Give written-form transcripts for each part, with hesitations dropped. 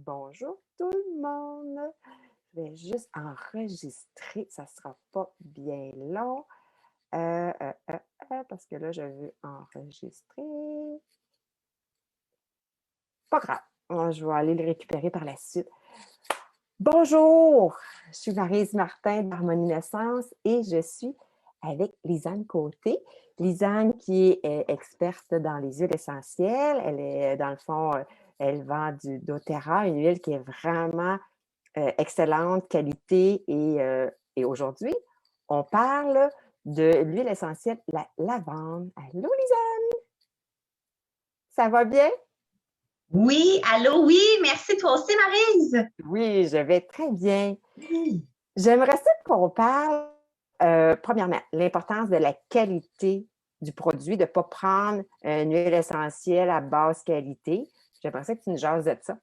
Bonjour tout le monde. Je vais juste enregistrer, ça ne sera pas bien long. Parce que là, je veux enregistrer. Pas grave, je vais aller le récupérer par la suite. Bonjour, je suis Maryse Martin d'Harmonie Naissance et je suis avec Lisanne Côté. Lisanne qui est experte dans les huiles essentielles. Elle est, dans le fond, elle vend du doTERRA, une huile qui est vraiment excellente qualité. Et aujourd'hui, on parle de l'huile essentielle, la lavande. Allô, Lisanne? Ça va bien? Oui, allô, oui, merci toi aussi, Maryse. Oui, je vais très bien. Oui. J'aimerais ça qu'on parle, premièrement, l'importance de la qualité du produit, de ne pas prendre une huile essentielle à basse qualité. J'aimerais ça que tu nous jases de ça.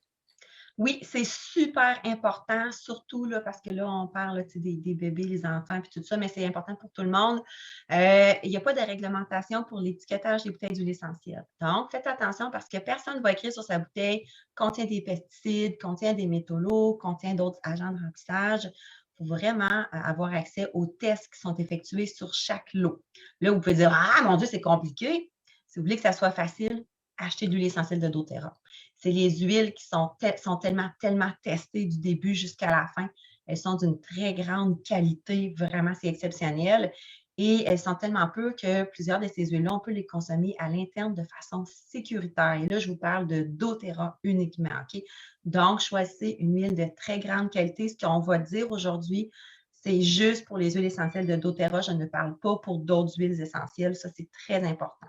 Oui, c'est super important, surtout là, parce que là, on parle là, des bébés, les enfants, puis tout ça, mais c'est important pour tout le monde. Il n'y a pas de réglementation pour l'étiquetage des bouteilles d'huile essentielle. Donc, faites attention parce que personne ne va écrire sur sa bouteille contient des pesticides, contient des métaux lourds, contient d'autres agents de remplissage. Il faut vraiment avoir accès aux tests qui sont effectués sur chaque lot. Là, vous pouvez dire, ah, mon Dieu, c'est compliqué. Si vous voulez que ça soit facile, achetez de l'huile essentielle de doTERRA. C'est les huiles qui sont tellement testées du début jusqu'à la fin. Elles sont d'une très grande qualité, vraiment, c'est exceptionnel. Et elles sont tellement peu que plusieurs de ces huiles-là, on peut les consommer à l'interne de façon sécuritaire. Et là, je vous parle de doTERRA uniquement. OK? Donc, choisissez une huile de très grande qualité. Ce qu'on va dire aujourd'hui, c'est juste pour les huiles essentielles de doTERRA. Je ne parle pas pour d'autres huiles essentielles. Ça, c'est très important.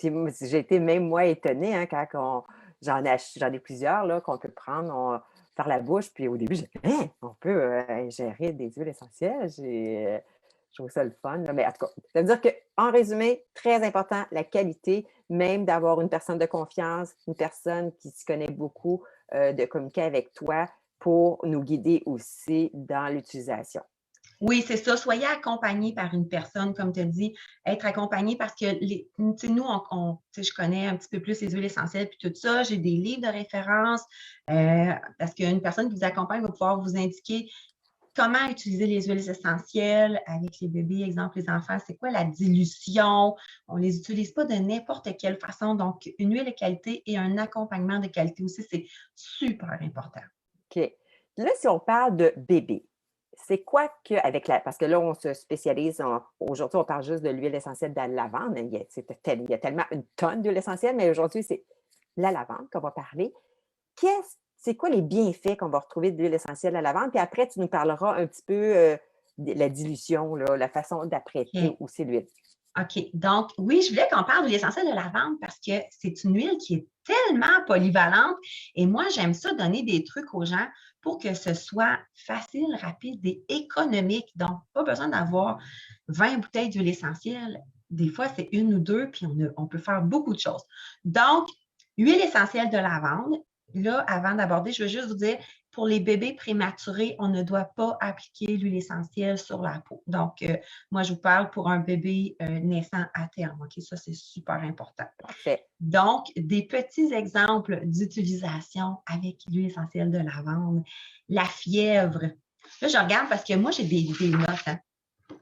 J'ai été même moi étonnée quand j'en ai plusieurs là, qu'on peut prendre par la bouche. Puis au début, j'ai dit, hein, on peut ingérer des huiles essentielles. Je trouve ça le fun. Là. Mais en tout cas, ça veut dire qu'en résumé, très important, la qualité, même d'avoir une personne de confiance, une personne qui s'y connaît beaucoup, de communiquer avec toi pour nous guider aussi dans l'utilisation. Oui, c'est ça. Soyez accompagné par une personne, comme tu as dit, être accompagné parce que nous, je connais un petit peu plus les huiles essentielles puis tout ça. J'ai des livres de référence parce qu'une personne qui vous accompagne va pouvoir vous indiquer comment utiliser les huiles essentielles avec les bébés, exemple les enfants, c'est quoi la dilution. On ne les utilise pas de n'importe quelle façon. Donc, une huile de qualité et un accompagnement de qualité aussi, c'est super important. OK. Là, si on parle de bébé, c'est quoi que, parce que là, on se spécialise, aujourd'hui, on parle juste de l'huile essentielle de la lavande. Il y a tellement une tonne d'huile essentielle, mais aujourd'hui, c'est la lavande qu'on va parler. C'est quoi les bienfaits qu'on va retrouver de l'huile essentielle de la lavande? Puis après, tu nous parleras un petit peu de la dilution, là, la façon d'apprêter OK. aussi l'huile. OK. Donc, oui, je voulais qu'on parle de l'essentiel de lavande parce que c'est une huile qui est tellement polyvalente. Et moi, j'aime ça donner des trucs aux gens pour que ce soit facile, rapide et économique. Donc, pas besoin d'avoir 20 bouteilles d'huile essentielle. Des fois, c'est une ou deux, puis on peut faire beaucoup de choses. Donc, huile essentielle de lavande. Là, avant d'aborder, je veux juste vous dire, pour les bébés prématurés, on ne doit pas appliquer l'huile essentielle sur la peau. Donc, moi, je vous parle pour un bébé naissant à terme. OK? Ça, c'est super important. Parfait. Donc, des petits exemples d'utilisation avec l'huile essentielle de lavande. La fièvre. Là, je regarde parce que moi, j'ai des notes. Hein.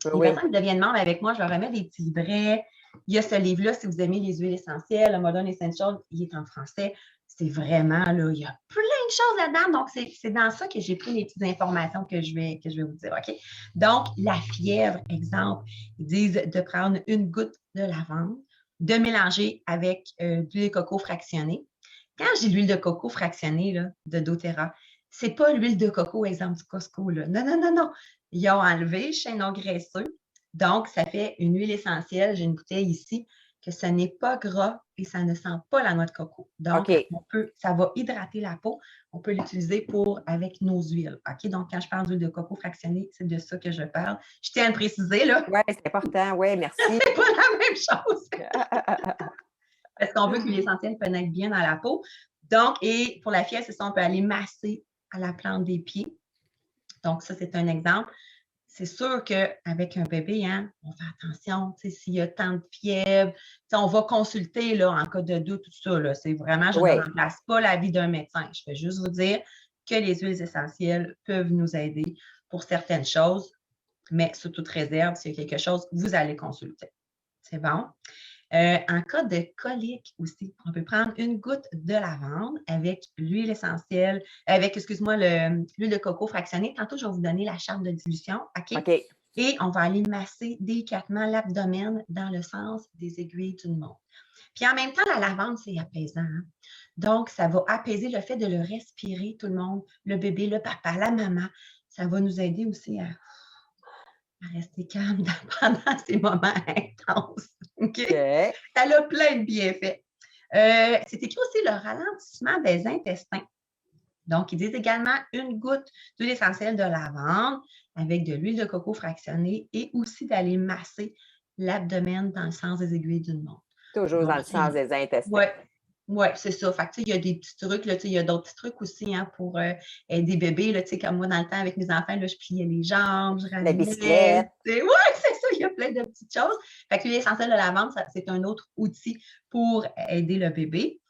Les Oui. personnes qui deviennent membres avec moi, je leur remets des petits livrets. Il y a ce livre-là, si vous aimez les huiles essentielles, le Modern Essential, il est en français. C'est vraiment, là, il y a plein de choses là-dedans. Donc, c'est dans ça que j'ai pris les petites informations que je vais vous dire. OK? Donc, la fièvre, exemple, ils disent de prendre une goutte de lavande, de mélanger avec de l'huile de coco fractionnée. Quand j'ai l'huile de coco fractionnée là, de doTERRA, c'est pas l'huile de coco, exemple du Costco. Là. Non, non, non, non. Ils ont enlevé le chaînon graisseux. Donc, ça fait une huile essentielle. J'ai une bouteille ici que ce n'est pas gras et ça ne sent pas la noix de coco. Donc, OK. ça va hydrater la peau. On peut l'utiliser avec nos huiles. OK? Donc, quand je parle d'huile de coco fractionnée, c'est de ça que je parle. Je tiens à le préciser, là. Oui, c'est important. Oui, merci. C'est pas la même chose. Parce qu'on veut que l'huile essentielle pénètre bien dans la peau. Donc, et pour la fièvre, c'est ça, on peut aller masser à la plante des pieds. Donc, ça, c'est un exemple. c'est sûr qu'avec un bébé, hein, on fait attention, s'il y a tant de fièvre, on va consulter là, en cas de doute, tout ça. Là, c'est vraiment, je ne Oui. remplace pas l'avis d'un médecin. Je vais juste vous dire que les huiles essentielles peuvent nous aider pour certaines choses, mais sous toute réserve, s'il y a quelque chose, vous allez consulter. C'est bon? En cas de colique aussi, on peut prendre une goutte de lavande avec l'huile essentielle, avec, excuse-moi, l'huile de coco fractionnée. Tantôt, je vais vous donner la charte de dilution, OK? OK. Et on va aller masser délicatement l'abdomen dans le sens des aiguilles d'une montre. Puis en même temps, la lavande, c'est apaisant. Hein? Donc, ça va apaiser le fait de le respirer, tout le monde, le bébé, le papa, la maman. Ça va nous aider aussi à rester calme pendant ces moments intenses. OK? OK. Ça a plein de bienfaits. C'est écrit aussi le ralentissement des intestins. Donc, ils disent également une goutte d'huile essentielle de lavande avec de l'huile de coco fractionnée et aussi d'aller masser l'abdomen dans le sens des aiguilles d'une montre. Toujours Donc, dans le sens des intestins. Oui, ouais, c'est ça. Fait que, il y a des petits trucs, là, il y a d'autres petits trucs aussi hein, pour aider bébé. Là, comme moi, dans le temps, avec mes enfants, là, je pliais les jambes, je La ramenais. bicyclette. Oui, c'est ça, il y a plein de petites choses. Fait que l'huile essentielle de lavande, c'est un autre outil pour aider le bébé.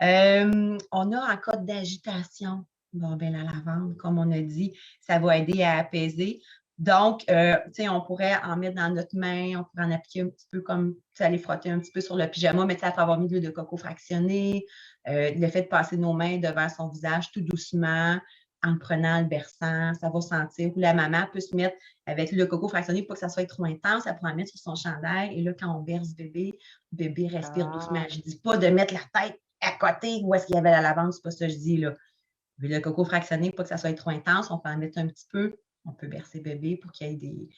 On a en cas d'agitation, bon, ben, la lavande, comme on a dit, ça va aider à apaiser. Donc, on pourrait en mettre dans notre main, on pourrait en appliquer un petit peu comme, aller frotter un petit peu sur le pyjama, mais après avoir mis de l'huile de coco fractionnée, le fait de passer nos mains devant son visage tout doucement, en le prenant, le berçant, ça va sentir. Ou la maman peut se mettre avec le coco fractionné pour que ça soit trop intense, elle pourra en mettre sur son chandail. Et là, quand on berce bébé, le bébé respire doucement. Je ne dis pas de mettre la tête à côté où est-ce qu'il y avait la lavande, c'est pas ça que je dis là. Le coco fractionné, pas que ça soit trop intense, on peut en mettre un petit peu. On peut bercer bébé pour qu'il y ait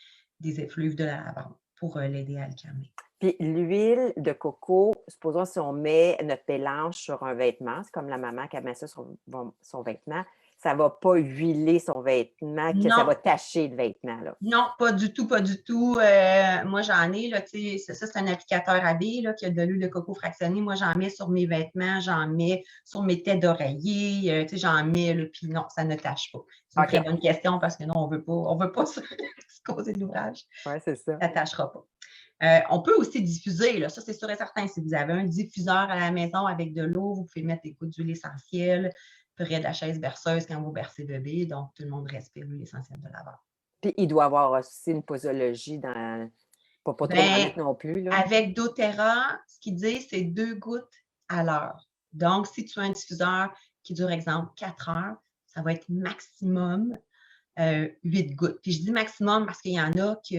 des effluves de la lavande pour l'aider à le calmer. Puis l'huile de coco, supposons si on met notre mélange sur un vêtement, c'est comme la maman qui met ça sur son vêtement, ça ne va pas huiler son vêtement, que ça va tacher le vêtement. Là. Non, pas du tout, pas du tout. Moi, j'en ai, là, ça, c'est un applicateur à billes là, qui a de l'huile de coco fractionnée. Moi, j'en mets sur mes vêtements, j'en mets sur mes têtes d'oreiller, j'en mets, là, puis non, ça ne tâche pas. C'est une très bonne question parce que non, on veut pas se causer de l'ouvrage. Oui, c'est ça. Ça ne tâchera pas. On peut aussi diffuser, là, ça c'est sûr et certain. Si vous avez un diffuseur à la maison avec de l'eau, vous pouvez mettre des gouttes d'huile essentielle près de la chaise berceuse quand vous bercez bébé. Donc, tout le monde respire l'huile essentielle de lavande. Puis il doit y avoir aussi une posologie dans. Pas trop en mettre non plus. Là. Avec doTERRA, ce qu'ils disent, c'est 2 gouttes à l'heure. Donc, si tu as un diffuseur qui dure, exemple, 4 heures, ça va être maximum 8 gouttes. Puis je dis maximum parce qu'il y en a qui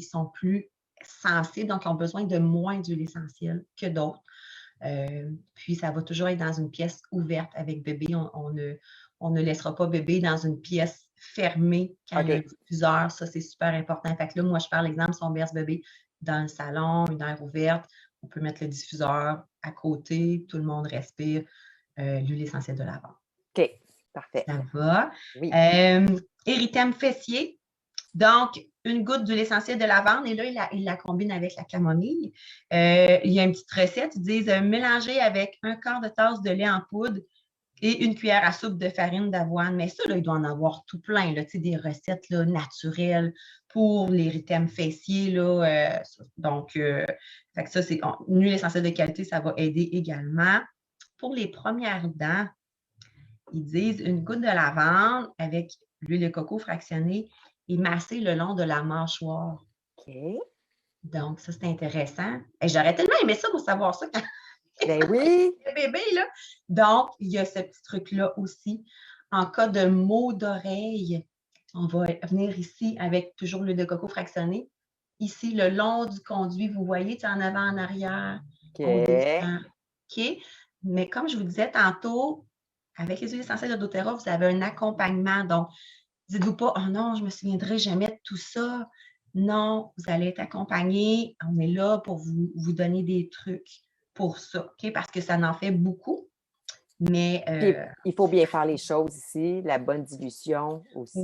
sont plus sensibles, donc ils ont besoin de moins d'huile essentielle que d'autres. Puis ça va toujours être dans une pièce ouverte avec bébé. On ne laissera pas bébé dans une pièce fermée quand il y a un diffuseur. Ça, c'est super important. Fait que là, moi, je parle exemple, si on berce bébé dans le salon, une aire ouverte, on peut mettre le diffuseur à côté, tout le monde respire l'huile essentielle de lavande. OK, parfait. Ça va. Oui. Érythème fessier. Donc, une goutte d'huile essentielle de lavande et là, il la combine avec la camomille. Il y a une petite recette. Ils disent mélanger avec 1/4 de tasse de lait en poudre et une cuillère à soupe de farine d'avoine. Mais ça, là, il doit en avoir tout plein, là, des recettes là, naturelles pour l'érythème fessier. Là, donc, fait que ça, c'est une huile essentielle de qualité, ça va aider également. Pour les premières dents, ils disent une goutte de lavande avec l'huile de coco fractionnée et masser le long de la mâchoire. OK. Donc, ça, c'est intéressant. Et j'aurais tellement aimé ça pour savoir ça quand ben oui! le bébé, là. Donc, il y a ce petit truc-là aussi. En cas de maux d'oreille, on va venir ici avec toujours l'huile de coco fractionnée. Ici, le long du conduit, vous voyez, en avant, en arrière. OK. On descend. OK. Mais comme je vous disais tantôt, avec les huiles essentielles de doTERRA, vous avez un accompagnement. Donc, dites-vous pas, oh non, je ne me souviendrai jamais de tout ça. Non, vous allez être accompagné. On est là pour vous donner des trucs pour ça, OK? Parce que ça en fait beaucoup. Mais il faut bien faire les choses ici, la bonne dilution aussi.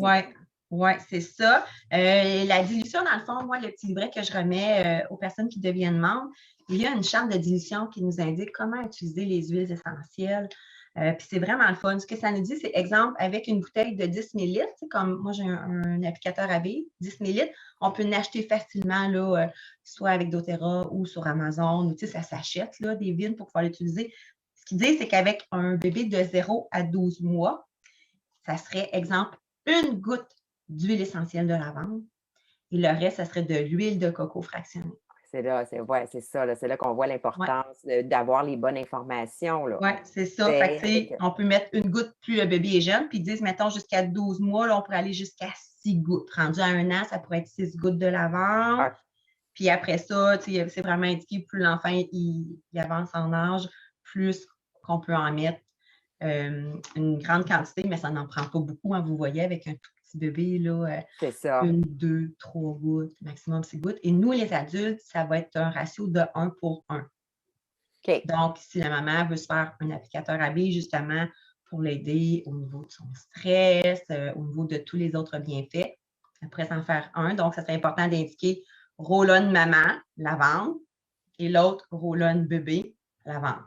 Oui, c'est ça. La dilution, dans le fond, moi, le petit livret que je remets aux personnes qui deviennent membres, il y a une charte de dilution qui nous indique comment utiliser les huiles essentielles. Puis c'est vraiment le fun. Ce que ça nous dit, c'est exemple, avec une bouteille de 10 millilitres, comme moi j'ai un applicateur à billes, 10 millilitres, on peut l'acheter facilement, là, soit avec doTERRA ou sur Amazon, ou ça s'achète là, des vignes pour pouvoir l'utiliser. Ce qu'ils disent, c'est qu'avec un bébé de 0 à 12 mois, ça serait, exemple, une goutte d'huile essentielle de lavande et le reste, ça serait de l'huile de coco fractionnée. C'est là, c'est ça, là, c'est là qu'on voit Ouais. l'importance d'avoir les bonnes informations, là. Oui, c'est ça. Fait C'est que, on peut mettre une goutte plus le bébé est jeune, puis ils disent, mettons, jusqu'à 12 mois, là, on pourrait aller jusqu'à 6 gouttes. Rendu à 1 an, ça pourrait être 6 gouttes de lavande. ah, Puis après ça, c'est vraiment indiqué, plus l'enfant il avance en âge, plus qu'on peut en mettre une grande quantité, mais ça n'en prend pas beaucoup, hein, vous voyez, avec un tout petit bébé, là, c'est ça. 1, 2, 3 gouttes, maximum 6 gouttes. Et nous, les adultes, ça va être un ratio de 1 pour 1. OK. Donc, si la maman veut se faire un applicateur à billes, justement, pour l'aider au niveau de son stress, au niveau de tous les autres bienfaits, elle pourrait s'en faire un. Donc, ça serait important d'indiquer roll-on maman, lavande, et l'autre roll-on bébé, lavande.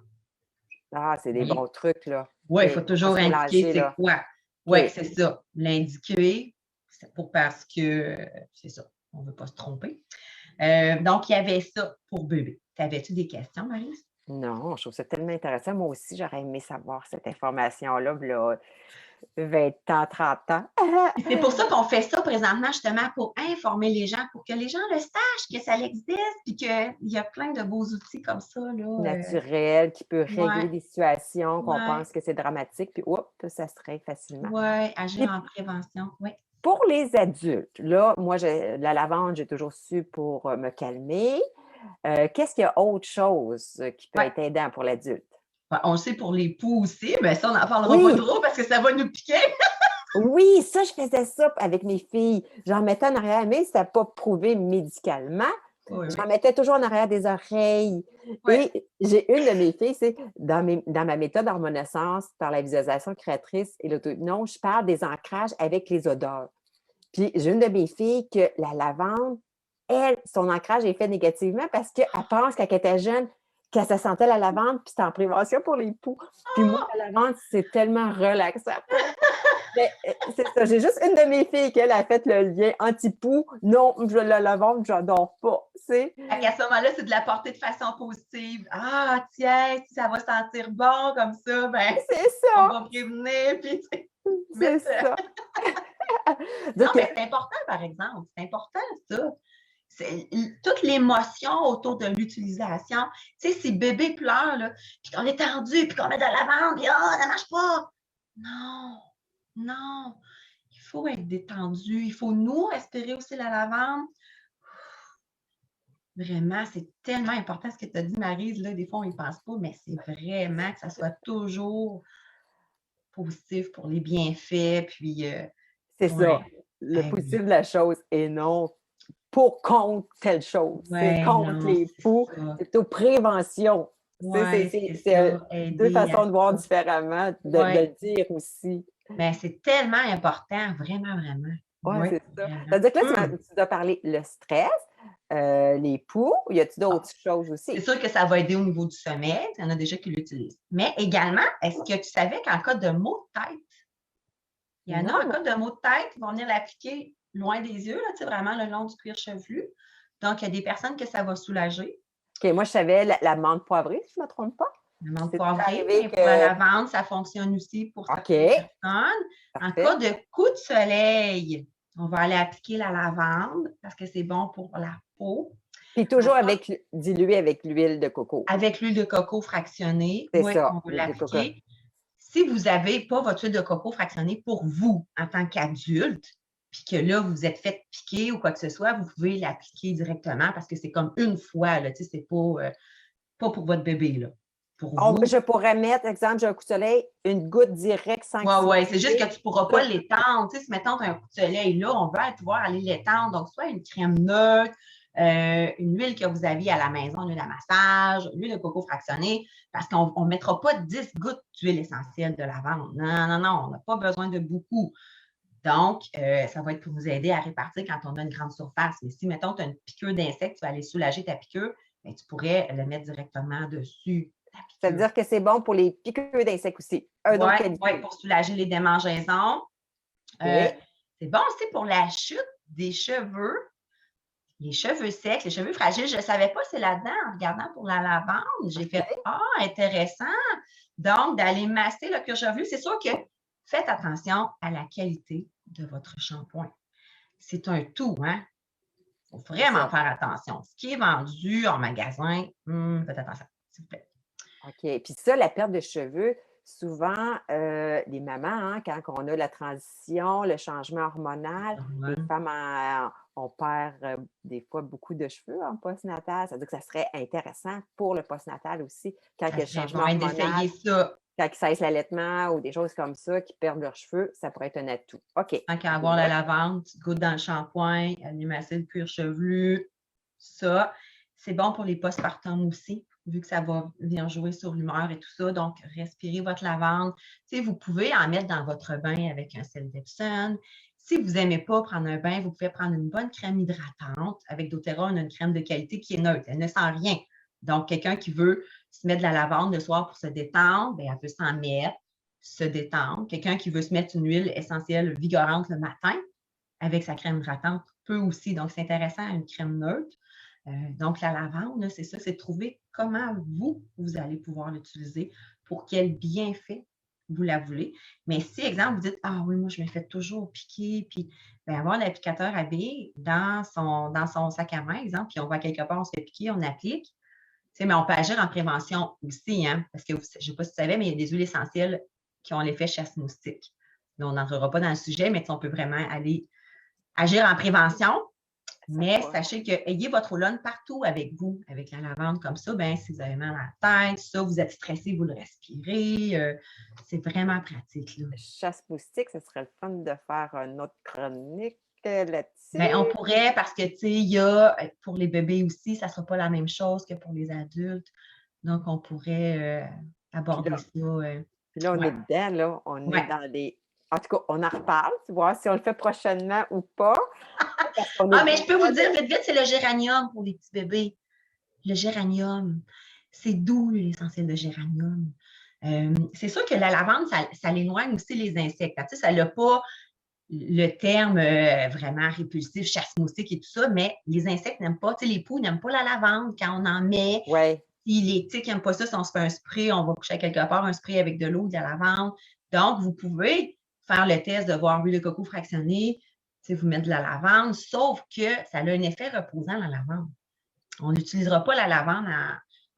Ah, c'est des bons trucs, là. Oui, il OK, faut faut pas toujours se indiquer mélanger, c'est là. quoi. Oui, OK. c'est ça. L'indiquer, c'est parce que c'est ça, on ne veut pas se tromper. Donc, il y avait ça pour bébé. T'avais-tu des questions, Maryse? Non, je trouve ça tellement intéressant. Moi aussi, j'aurais aimé savoir cette information-là, là, 20 ans, 30 ans. C'est pour ça qu'on fait ça présentement, justement, pour informer les gens, pour que les gens le sachent, que ça existe, puis qu'il y a plein de beaux outils comme ça, là. Naturel, qui peut régler Ouais, des situations qu'on ouais, pense que c'est dramatique, puis oups, ça se règle facilement. ouais, agir Puis en prévention, oui. pour les adultes, là, moi, la lavande, j'ai toujours su pour me calmer. Qu'est-ce qu'il y a autre chose qui peut Ouais. être aidant pour l'adulte? Ouais, on le sait pour les poux aussi, mais ça, on n'en parlera pas Oui, trop parce que ça va nous piquer. oui, ça, je faisais ça avec mes filles. J'en mettais en arrière, mais ça n'a pas prouvé médicalement. Oui, J'en oui. mettais toujours en arrière des oreilles. Ouais. Et j'ai une de mes filles, c'est dans ma méthode d'harmonescence par la visualisation créatrice et l'auto-hypnose, je parle des ancrages avec les odeurs. Puis j'ai une de mes filles que la lavande, elle, son ancrage est fait négativement parce qu'elle pense quand elle était jeune qu'elle se sentait la lavande, puis c'était en prévention pour les poux. Puis moi, la lavande, c'est tellement relaxant. Mais, c'est ça, j'ai juste une de mes filles qui, elle, a fait le lien anti-poux. Non, la lavande, j'adore pas. C'est À ce moment-là, c'est de la porter de façon positive. Ah, tiens, si ça va sentir bon comme ça, ben, c'est on ça, va prévenir. Puis, c'est ça. Non, Donc, mais c'est important, par exemple. C'est important, ça. C'est toute l'émotion autour de l'utilisation. Tu sais, si bébé pleure, là, puis qu'on est tendu, puis qu'on met de la lavande, puis ça ne marche pas. Non, non. Il faut être détendu. Il faut nous respirer aussi la lavande. Vraiment, c'est tellement important ce que tu as dit, Maryse. Là, des fois, on n'y pense pas, mais c'est vraiment que ça soit toujours positif pour les bienfaits. Puis, c'est ça, ouais. le positif de la chose et non pour contre telle chose. C'est Ouais, contre non, les c'est poux, ça. c'est plutôt prévention. Ouais, c'est C'est ça. deux Aider à façons de voir ça. différemment, de Ouais. le dire aussi. Mais c'est tellement important, vraiment, vraiment. Oui, Oui, c'est ça. vraiment. C'est-à-dire que là, tu as parlé le stress, les poux, y a-t-il Ah, d'autres choses c'est aussi? sûr que ça va aider au niveau du sommeil. Il y en a déjà qui l'utilisent. Mais également, est-ce que tu savais qu'en cas de maux de tête, il y en a en Non. cas de maux de tête, ils vont venir l'appliquer loin des yeux, là, vraiment le long du cuir chevelu. Donc, il y a des personnes que ça va soulager. OK, moi, je savais la menthe poivrée, si je ne me trompe pas. La menthe C'est poivrée, arrivé mais pour la que. lavande, ça fonctionne aussi pour OK, certaines personnes. En cas parfait. de coup de soleil, on va aller appliquer la lavande parce que c'est bon pour la peau. Puis toujours dilué avec l'huile de coco. Avec l'huile de coco fractionnée, C'est oui, ça, on va l'huile de coco. l'appliquer. Si vous n'avez pas votre huile de coco fractionnée pour vous en tant qu'adulte, puis que là, vous vous êtes fait piquer ou quoi que ce soit, vous pouvez l'appliquer directement parce que c'est comme une fois, là, tu sais, c'est pas pour votre bébé, là. Pour vous. Je pourrais mettre, exemple, j'ai un coup de soleil, une goutte directe sans que Oui, ça c'est juste que tu ne pourras pas là. l'étendre. Tu sais, si mettons, tu as un coup de soleil là, on va pouvoir aller l'étendre. Donc, soit une crème neutre, une huile que vous aviez à la maison, une huile à massage, l'huile de coco fractionnée, parce qu'on ne mettra pas 10 gouttes d'huile essentielle de lavande. Non, non, non, on n'a pas besoin de beaucoup. Donc, ça va être pour vous aider à répartir quand on a une grande surface. Mais si, mettons, tu as une piqûre d'insecte, tu vas aller soulager ta piqûre, bien, tu pourrais le mettre directement dessus. la Ça veut piqûre. dire que c'est bon pour les piqûres d'insectes aussi. Un autre Oui, qualité. pour soulager les démangeaisons. OK. C'est bon aussi pour la chute des cheveux, les cheveux secs, les cheveux fragiles. Je ne savais pas c'est là-dedans en regardant pour la lavande. J'ai fait OK. Ah, intéressant. Donc, d'aller masser le cuir chevelu, c'est sûr que faites attention à la qualité de votre shampoing. C'est un tout, hein? Il faut C'est vraiment ça. faire attention. Ce qui est vendu en magasin, faites attention, s'il vous plaît. OK. Puis ça, la perte de cheveux, souvent, les mamans, hein, quand on a la transition, le changement hormonal, les Normal. femmes, on perd des fois beaucoup de cheveux en postnatal. Ça veut dire que ça serait intéressant pour le postnatal aussi, quand il y Ça a le serait changement bon hormonal, d'essayer ça. quand ils cessent l'allaitement ou des choses comme ça, qui perdent leurs cheveux, ça pourrait être un atout. OK. Tant qu'à Je avoir la note. lavande, tu gouttes dans le shampoing, aller masser le cuir chevelu, ça. C'est bon pour les postpartum aussi, vu que ça va venir jouer sur l'humeur et tout ça. Donc, respirez votre lavande. Tu sais, vous pouvez en mettre dans votre bain avec un sel d'Epsom. Si vous n'aimez pas prendre un bain, vous pouvez prendre une bonne crème hydratante. Avec doTERRA, on a une crème de qualité qui est neutre. Elle ne sent rien. Donc, quelqu'un qui veut se mettre de la lavande le soir pour se détendre, bien, elle peut s'en mettre, se détendre. Quelqu'un qui veut se mettre une huile essentielle vigorante le matin avec sa crème hydratante peut aussi. Donc, c'est intéressant, une crème neutre. Donc, la lavande, c'est ça, c'est de trouver comment vous allez pouvoir l'utiliser pour quel bienfait vous la voulez. Mais si, exemple, vous dites Ah oui, moi, je me fais toujours piquer, puis bien, avoir l'applicateur à billes dans son sac à main, exemple, puis on va quelque part, on se fait piquer, on applique. Tu sais, mais on peut agir en prévention aussi, hein, parce que je ne sais pas si tu savais, mais il y a des huiles essentielles qui ont l'effet chasse-moustique. On n'entrera pas dans le sujet, mais on peut vraiment aller agir en prévention. Ça Mais va. sachez que ayez votre Roll-On partout avec vous, avec la lavande comme ça. Ben, si vous avez mal à la tête, ça, vous êtes stressé, vous le respirez. C'est vraiment pratique. Là. Chasse-moustique, ce serait le fun de faire une autre chronique Ben, on là-dessus. pourrait, parce que, tu sais, il y a, pour les bébés aussi, ça ne sera pas la même chose que pour les adultes. Donc, on pourrait Puis aborder là, ça. on Ouais, est dedans, là. On est ouais. dans les. En tout cas, on en reparle, tu vois, si on le fait prochainement ou pas. Parce qu'on Ah, est mais je peux vous déjà dire vite, vite, c'est le géranium pour les petits bébés. Le géranium, c'est doux, l'essentiel de géranium. C'est sûr que la lavande, ça l'éloigne aussi les insectes. Tu sais, ça n'a pas le terme vraiment répulsif, chasse-moustique et tout ça, mais les insectes n'aiment pas, tu sais, les poux n'aiment pas la lavande quand on en met. Oui. Si les tiques n'aiment pas ça, si on se fait un spray, on va coucher à quelque part un spray avec de l'eau, de la lavande. Donc, vous pouvez faire le test de voir huile de coco fractionnée, tu sais, vous mettre de la lavande, sauf que ça a un effet reposant, la lavande. On n'utilisera pas la lavande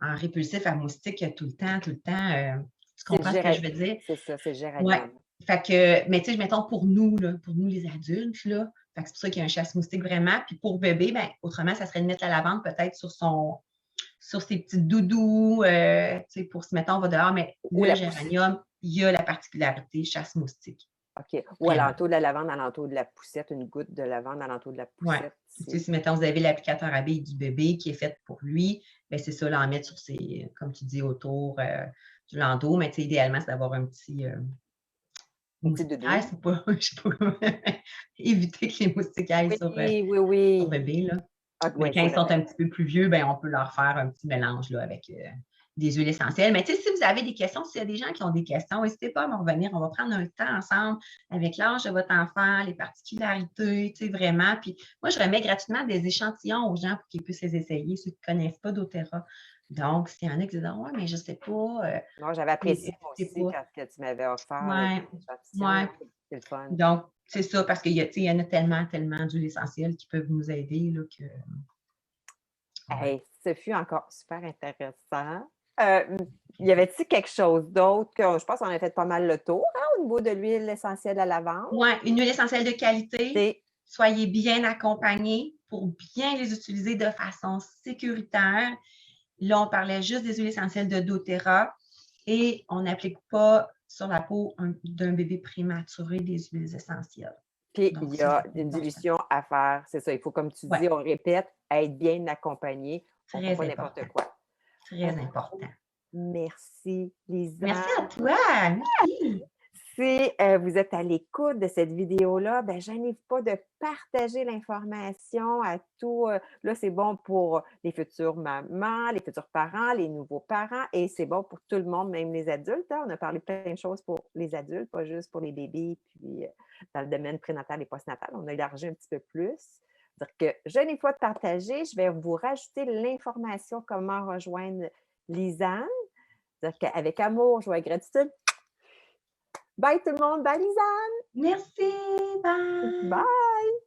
en répulsif à moustique tout le temps, tout le temps. Tu C'est comprends ce que je veux dire? C'est ça, c'est le Oui. géranium. Fait que, mais tu sais, mettons pour nous, les adultes, là, fait que c'est pour ça qu'il y a un chasse-moustique vraiment. Puis pour bébé, ben, autrement, ça serait de mettre la lavande peut-être sur ses petits doudous, tu sais, pour se mettre, on va dehors, mais Ou le la pousse. géranium, il y a la particularité chasse-moustique. OK. Ou Vraiment. alentour de la lavande, alentour de la poussette, une goutte de lavande alentour de la Oui. poussette. Tu sais, si, mettons, vous avez l'applicateur à billes du bébé qui est fait pour lui, bien, c'est ça, là, en mettre sur ses, comme tu dis, autour du landau, mais tu sais, idéalement, c'est d'avoir un petit Un petit moustiquaire, doudou. c'est pas, je sais pas comment éviter que les moustiques aillent sur Oui. bébé, là. Ah, Mais oui, il quand faut ils le sont un mettre. petit peu plus vieux, ben, on peut leur faire un petit mélange là, avec des huiles essentielles. Mais tu sais, si vous avez des questions, s'il y a des gens qui ont des questions, n'hésitez pas à me revenir. On va prendre un temps ensemble avec l'âge de votre enfant, les particularités, tu sais, vraiment. Puis moi, je remets gratuitement des échantillons aux gens pour qu'ils puissent les essayer, ceux qui ne connaissent pas doTERRA. Donc, s'il y en a qui disent « Ouais, mais je ne sais pas. Non, j'avais apprécié moi N'hésitez aussi pas. quand que tu m'avais offert les Ouais, échantillons. ouais. C'est le fun. Donc, c'est ça, parce qu'il y en a tellement, tellement d'huiles essentielles qui peuvent nous aider là, que. Ouais. Hey, ce fut encore super intéressant. Y avait-il quelque chose d'autre que je pense qu'on a fait pas mal le tour hein, au niveau de l'huile essentielle à lavande? Ouais, une huile essentielle de qualité. C'est Soyez bien accompagnés pour bien les utiliser de façon sécuritaire. Là, on parlait juste des huiles essentielles de doTERRA et on n'applique pas sur la peau d'un bébé prématuré des huiles essentielles. Puis Donc, il y ça, a c'est une important. dilution à faire, c'est ça. Il faut, comme tu Ouais, dis, on répète, être bien accompagné. On ne fait très pas n'importe important. quoi. Très Un important. merci, Merci Lisa. à toi. Merci. si vous êtes à l'écoute de cette vidéo-là, ben, gênez-vous pas de partager l'information à tout. Là, c'est bon pour les futures mamans, les futurs parents, les nouveaux parents et c'est bon pour tout le monde, même les adultes, hein. On a parlé plein de choses pour les adultes, pas juste pour les bébés, puis dans le domaine prénatal et postnatal, on a élargi un petit peu plus. Donc, gênez-vous pas de partager. Je vais vous rajouter l'information comment rejoindre Lisanne. Donc, avec amour, joie et gratitude. Bye tout le monde, bye Lisanne! Merci, bye! Bye!